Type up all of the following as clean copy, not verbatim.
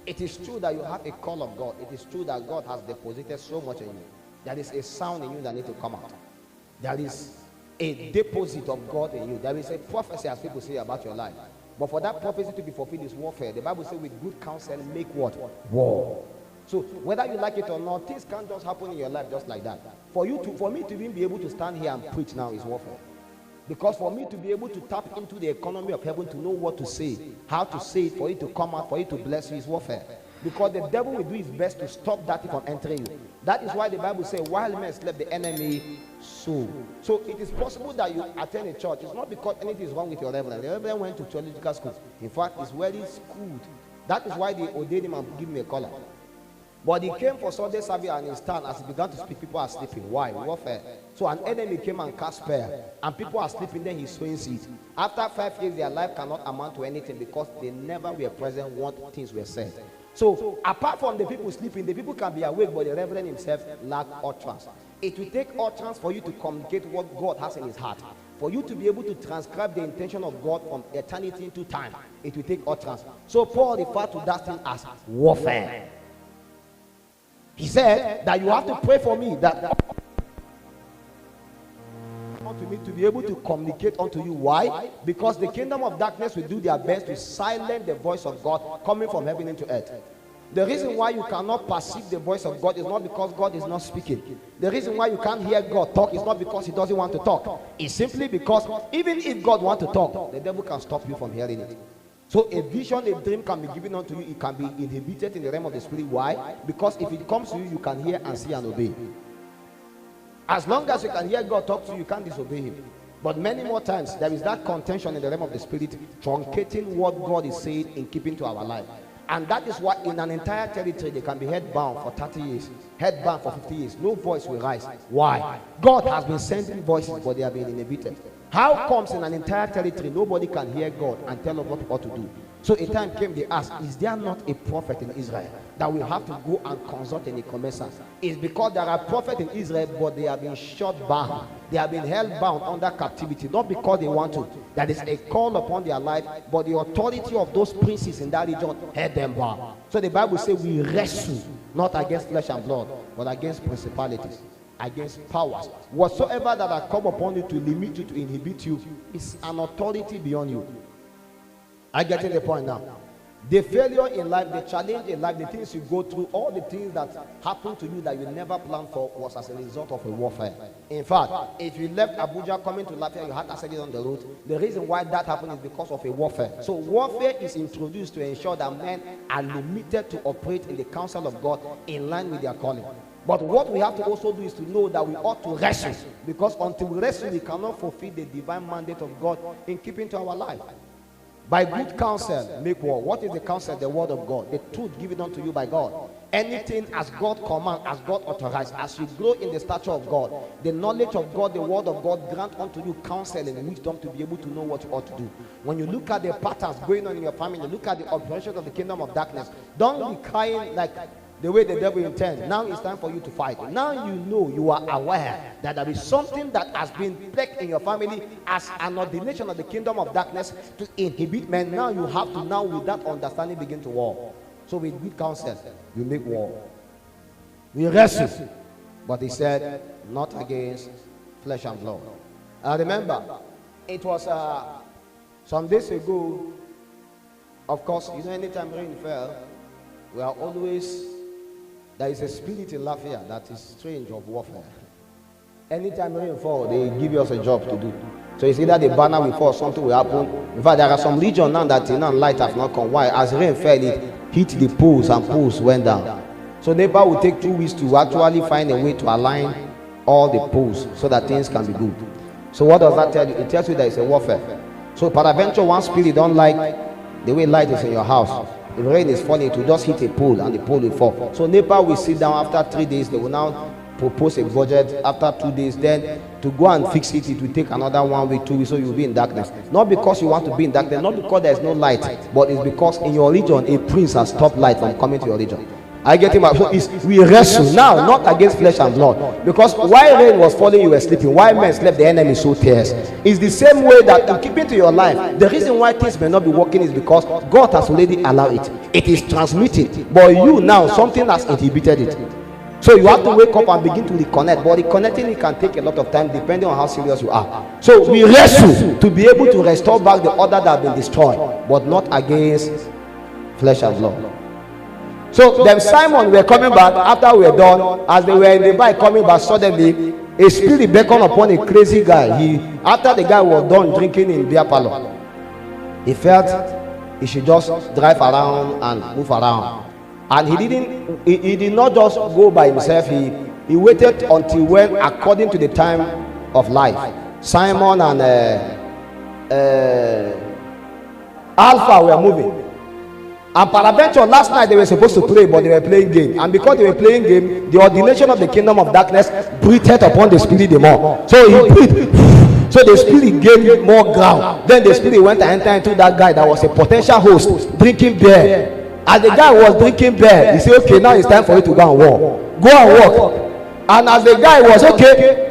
It is true that you have a call of God. It is true that God has deposited so much in you. There is a sound in you that needs to come out. There is a deposit of God in you. There is a prophecy, as people say, about your life. But for that prophecy to be fulfilled is warfare. The Bible says, with good counsel, make what? War. So whether you like it or not, things can't just happen in your life just like that. For me to even be able to stand here and preach now is warfare. Because for me to be able to tap into the economy of heaven, to know what to say, how to say it, for it to come out, for it to bless you, is warfare. Because the devil will do his best to stop that from entering you. That is why the Bible says, while men slept, the enemy sowed. So it is possible that you attend a church. It's not because anything is wrong with your reverend. The reverend went to theological school. In fact, he's well schooled. That is why they ordained him and give him a collar. But he came for Sunday service and he stand as he began to speak, people are sleeping. Why? Warfare. So an enemy came and cast spell, and people are sleeping, then he's sowing seeds. After 5 years, their life cannot amount to anything because they never were present when things were said. So apart from the people sleeping, the people can be awake, but the reverend himself lack utterance. It will take utterance for you to communicate what God has in his heart. For you to be able to transcribe the intention of God from eternity into time, it will take utterance. So Paul referred to that thing as warfare. He said that you have to pray for me that to me to be able to communicate unto you. Why? Because the kingdom of darkness will do their best to silence the voice of God coming from heaven into earth. The reason why you cannot perceive the voice of God is not because God is not speaking. The reason why you can't hear God talk is not because he doesn't want to talk. It's simply because even if God wants to talk, the devil can stop you from hearing it. So a vision, a dream can be given unto you. It can be inhibited in the realm of the spirit. Why? Because if it comes to you, you can hear and see and obey. As long as you can hear God talk to you, you can't disobey him. But many more times, there is that contention in the realm of the spirit, truncating what God is saying in keeping to our life. And that is why in an entire territory, they can be head bound for 30 years, head bound for 50 years. No voice will rise. Why? God has been sending voices, but they have been inhibited. How comes in an entire territory, nobody can hear God and tell us what we ought to do? So a time came, they asked, is there not a prophet in Israel that will have to go and consult in a commercial? It's because there are prophets in Israel, but they have been shut bound. They have been held bound under captivity, not because they want to. That is a call upon their life, but the authority of those princes in that region held them bound. So the Bible says we wrestle not against flesh and blood, but against principalities, against powers. Whatsoever that have come upon you to limit you, to inhibit you, is an authority beyond you. I get to the point now. The failure in life, the challenge in life, the things you go through, all the things that happen to you that you never planned for was as a result of a warfare. In fact, if you left Abuja coming to Lafia, you had accident on the road. The reason why that happened is because of a warfare. So warfare is introduced to ensure that men are limited to operate in the counsel of God in line with their calling. But what we have to also do is to know that we ought to wrestle, because until we wrestle, we cannot fulfill the divine mandate of God in keeping to our life. By good counsel, make war. What is the counsel? The word of God, the truth given unto you by God. Anything as God command, as God authorized, as you grow in the stature of God, the knowledge of God, the word of God grant unto you counsel and wisdom to be able to know what you ought to do. When you look at the patterns going on in your family, look at the operations of the kingdom of darkness, don't be crying like the way the devil intends. Now it's time for you to fight. Now you know, you are aware that there is something that has been plagued in your family as an ordination of the kingdom of darkness to inhibit men. Now you have to, now with that understanding, begin to war. So with good counsel, you make war. We wrestle. But he said, not against flesh and blood. I remember, it was some days ago, of course, you know, anytime rain fell, we are always, there is a spirit in Lafia that is strange of warfare. Anytime rain falls, they give us a job to do. So it's either the banner will fall, something will happen. In fact, there are some regions now that light have not come. Why? As rain fell, it hit the poles and poles went down. So NEPA will take 2 weeks to actually find a way to align all the poles so that things can be good. So what does that tell you? It tells you there is a warfare. So peradventure, one spirit don't like the way light is in your house. If rain is falling, it will just hit a pole and the pole will fall. So NEPA will sit down after 3 days. They will now propose a budget after 2 days. Then to go and fix it, it will take another 1 week, 2 weeks. So you'll be in darkness. Not because you want to be in darkness, not because there is no light, but it's because in your region a prince has stopped light from coming to your region. I get him. So we wrestle now, not against flesh and blood. Because while rain was falling, you were sleeping. While men slept, the enemy sowed tears. It's the same way that in keeping to your life, the reason why things may not be working is because God has already allowed it. It is transmitted, but you now, something has inhibited it. So you have to wake up and begin to reconnect. But reconnecting it can take a lot of time depending on how serious you are. So we wrestle to be able to restore back the order that has been destroyed, but not against flesh and blood. So them Simon were coming back after we were done. As they were in the bike coming back, suddenly a spirit beckoned upon a crazy guy. After the guy was done drinking in beer parlor, he felt he should just drive around and move around. And he did not just go by himself. He waited until when, according to the time of life, Simon and Alpha were moving. And peradventure, last night they were supposed to pray, but they were playing game. And because they were playing game, the ordination of the kingdom of darkness breathed upon the spirit the more. So he breathed. So the spirit gained more ground. Then the spirit went and entered into that guy that was a potential host, drinking beer. As the guy was drinking beer, he said, okay, now it's time for you to go and walk. Go and walk. And as the guy was okay,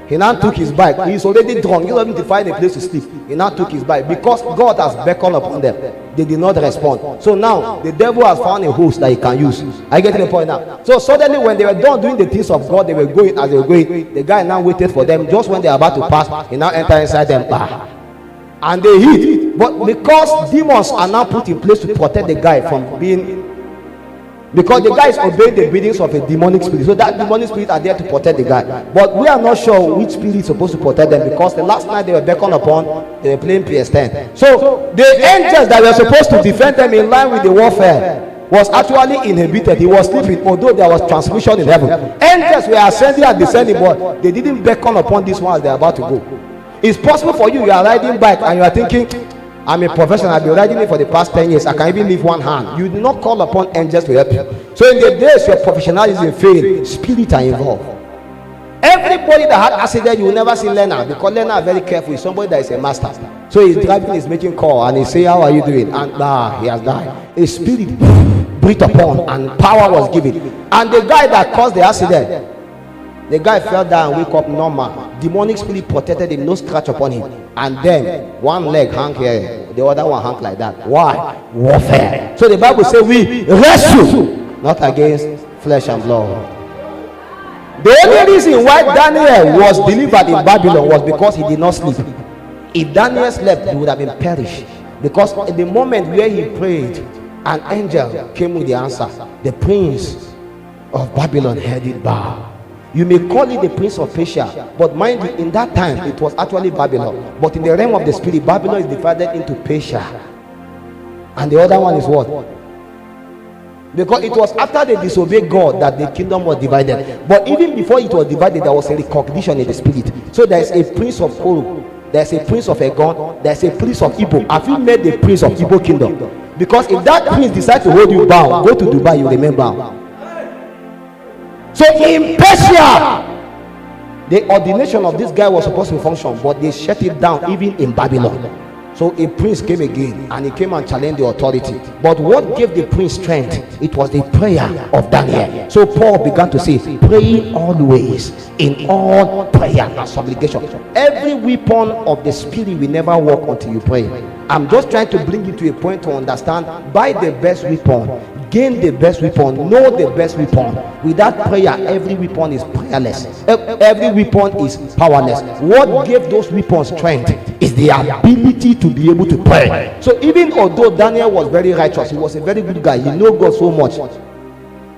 he now took his bike. He's already drunk. He doesn't find a place to sleep. He now took his bike because God has beckoned upon them. They did not respond. So now the devil has found a host that he can use. I get to the point now. So suddenly when they were done doing the things of God, they were going as they were going. The guy now waited for them. Just when they are about to pass, he now entered inside them. And they hit. But because demons are now put in place to protect the guy from being, because the guy is obeying the biddings of a demonic spirit, so that demonic spirit are there to protect the guy. But we are not sure which spirit is supposed to protect them, because the last night they were beckoned upon, they were playing PS10. So the angels that were supposed to defend them in line with the warfare was actually inhibited. He was sleeping, although there was transmission in heaven. Angels were ascending and descending, but they didn't beckon upon this one as they are about to go. It's possible for you are riding bike and you are thinking, I'm a professional, I've been riding it for the past 10 years, I can even leave one hand. You do not call upon angels to help you. So in the days your professionalism failed, spirits are involved. Everybody that had accident, you will never see learner, because learner are very careful. He's somebody that is a master. So he's driving, he's making call, and he say, how are you doing? And he has died. A spirit breathed upon and power was given. And the guy that caused the accident, the guy fell down and woke up normal. Demonic spirit protected him, no scratch upon him. And then one leg hung here, the other one hung like that. Why? Warfare. So the Bible says we wrestle not against flesh and blood. The only reason why Daniel was delivered in Babylon was because he did not sleep. If Daniel slept, he would have been perished. Because in the moment where he prayed, an angel came with the answer. The prince of Babylon heard it bow. You may call it the prince of Persia, but mind you, in that time it was actually Babylon. But in the realm of the spirit, Babylon is divided into Persia, and the other one is what? Because it was after they disobeyed God that the kingdom was divided. But even before it was divided, there was a recognition in the spirit. So there is a prince of Koro, there is a prince of Egon, there is a prince of Igbo. Have you met the prince of Igbo kingdom? Because if that prince decides to hold you bound, go to Dubai, you remain bound. So in Persia, the ordination of this guy was supposed to function, but they shut it down even in Babylon. So a prince came again, and he came and challenged the authority. But what gave the prince strength? It was the prayer of Daniel. So Paul began to say, praying always, in all prayer and supplication. Every weapon of the spirit will never work until you pray. I'm just trying to bring you to a point to understand, buy the best weapon, gain the best weapon, know the best weapon. Without prayer, every weapon is prayerless. Every weapon is powerless. What gave those weapons strength is the ability to be able to pray. So even although Daniel was very righteous, he was a very good guy, he knew God so much.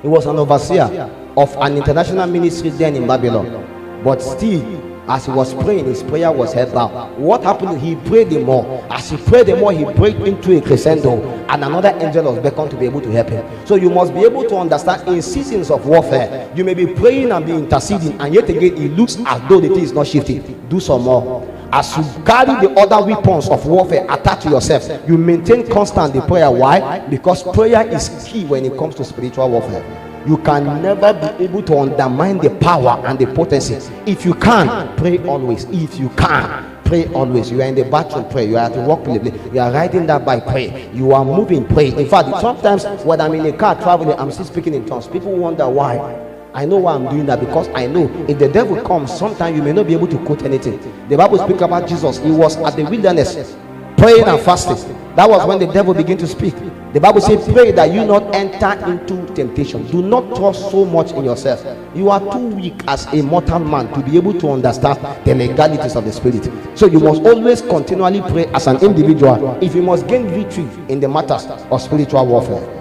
He was an overseer of an international ministry then in Babylon. But still, as he was praying, his prayer was held down. What happened? He prayed the more. As he prayed the more, he prayed into a crescendo, and another angel was beckoned to be able to help him. So you must be able to understand, in seasons of warfare, you may be praying and be interceding, and yet again it looks as though the thing is not shifting. Do some more. As you carry the other weapons of warfare attached to yourself, you maintain constant the prayer. Why? Because prayer is key when it comes to spiritual warfare. You can never be able to undermine the power and the potency. If you can, pray always. If you can, Pray always. You are in the bathroom, pray. You are at the workplace, you are riding that bike, pray. You are moving, pray. In fact, sometimes when I'm in a car traveling, I'm still speaking in tongues. People wonder why. I know why I'm doing that, because I know if the devil comes, sometimes you may not be able to quote anything. The Bible speaks about Jesus. He was at the wilderness praying and fasting. That was when the devil began to speak. The Bible says, pray that you not enter into temptation. Do not trust so much in yourself. You are too weak as a mortal man to be able to understand the legalities of the spirit. So you must always continually pray as an individual if you must gain victory in the matters of spiritual warfare.